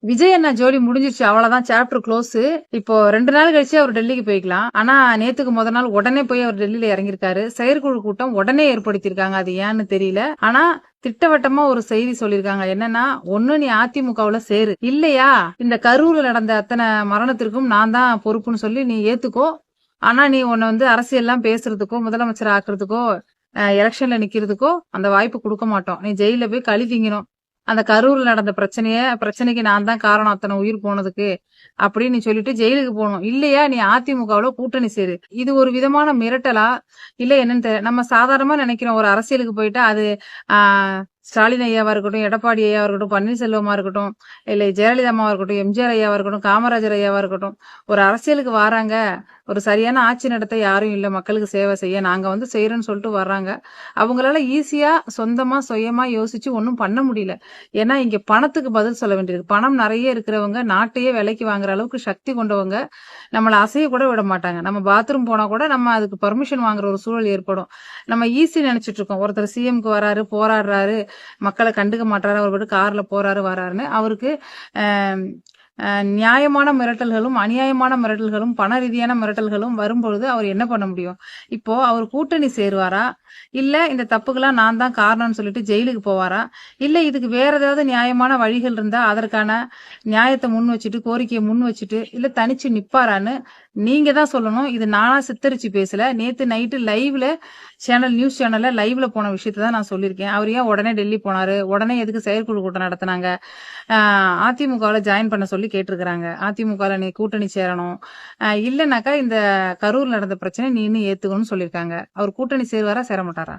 விஜய் அண்ணா ஜோடி முடிஞ்சிருச்சு. அவ்வளவுதான், சாப்டர் க்ளோஸ். இப்போ 2 நாள் கழிச்சு அவர் டெல்லிக்கு போய்க்கலாம். ஆனா நேத்துக்கு முத நாள் உடனே போய் அவர் டெல்லியில இறங்கியிருக்காரு. செயற்குழு கூட்டம் உடனே ஏற்படுத்தியிருக்காங்க. அது ஏன்னு தெரியல. ஆனா திட்டவட்டமா ஒரு செய்தி சொல்லிருக்காங்க. என்னன்னா, ஒண்ணு நீ அதிமுகவுல சேரு, இல்லையா இந்த கரூர்ல நடந்த அத்தனை மரணத்திற்கும் நான் தான் பொறுப்புன்னு சொல்லி நீ ஏத்துக்கோ. ஆனா நீ உன்னை அரசியல்லாம் பேசுறதுக்கோ முதலமைச்சர் ஆக்குறதுக்கோ எலெக்ஷன்ல நிக்கிறதுக்கோ அந்த வாய்ப்பு கொடுக்க மாட்டோம். நீ ஜெயில போய் களி திங்கணும். அந்த கரூர்ல நடந்த பிரச்சனைக்கு நான் தான் காரணம் அத்தனை உயிர் போனதுக்கு அப்படின்னு நீ சொல்லிட்டு ஜெயிலுக்கு போகணும். இல்லையா நீ அதிமுகவுல கூட்டணி சேரு. இது ஒரு விதமான மிரட்டலா இல்ல என்னன்னு தெரியல. நம்ம சாதாரணமா நினைக்கிறோம் ஒரு அரசியலுக்கு போயிட்டா அது ஸ்டாலின் ஐயாவா இருக்கட்டும், எடப்பாடி ஐயாவா இருக்கட்டும், பன்னீர்செல்வமா இருக்கட்டும், இல்ல ஜெயலலிதா அம்மாவா இருக்கட்டும், எம்ஜிஆர் ஐயாவா இருக்கட்டும், காமராஜர் ஐயாவா இருக்கட்டும், ஒரு அரசியலுக்கு வராங்க, ஒரு சரியான ஆட்சி நடத்த யாரும் இல்ல, மக்களுக்கு சேவை செய்ய நாங்க செய்யறோம்னு சொல்லிட்டு வர்றாங்க. அவங்களால ஈஸியா சொந்தமா சுயமா யோசிச்சு ஒன்னும் பண்ண முடியல. ஏன்னா இங்க பணத்துக்கு பதில் சொல்ல வேண்டியிருக்கு. பணம் நிறைய இருக்கிறவங்க, நாட்டையே விலைக்கு வாங்குற அளவுக்கு சக்தி கொண்டவங்க நம்மள அசைய கூட விட மாட்டாங்க. நம்ம பாத்ரூம் போனா கூட நம்ம அதுக்கு பர்மிஷன் வாங்குற ஒரு சூழல் ஏற்படும். நம்ம ஈஸி நினைச்சிட்டு இருக்கோம். ஒருத்தர் சிஎம்க்கு வராரு, போராடுறாரு, மக்களை கண்டுக்க மாட்டாரு, அவர் பாட்டு கார்ல போறாரு வராருன்னு. அவருக்கு நியாயமான மிரட்டல்களும் அநியாயமான மிரட்டல்களும் பண ரீதியான மிரட்டல்களும் வரும்பொழுது அவர் என்ன பண்ண முடியும்? இப்போ அவர் கூட்டணி சேருவாரா, இல்ல இந்த தப்புக்கெல்லாம் நான் தான் காரணம்னு சொல்லிட்டு ஜெயிலுக்கு போவாரா, இல்ல இதுக்கு வேற ஏதாவது நியாயமான வழிகள் இருந்தா அதற்கான நியாயத்தை முன் வச்சுட்டு, கோரிக்கையை முன் வச்சுட்டு, இல்ல தனிச்சு நிப்பாரான்னு நீங்க தான் சொல்லணும். இது நானா சித்தரிச்சு பேசல. நேத்து நைட்டு லைவ்ல நியூஸ் சேனல்ல லைவ்ல போன விஷயத்தை தான் நான் சொல்லியிருக்கேன். அவர் ஏன் உடனே டெல்லி போனாரு, உடனே எதுக்கு செயற்குழு கூட்டம் நடத்தினாங்க, அதிமுகவில் ஜாயின் பண்ண சொல்லி கேட்டிருக்கிறாங்க. அதிமுகவில் நீ கூட்டணி சேரணும், இல்லைனாக்கா இந்த கரூர் நடந்த பிரச்சனை நீ இன்னும் ஏத்துக்கணும்னு சொல்லியிருக்காங்க. அவர் கூட்டணி சேருவாரா சேர மாட்டாரா?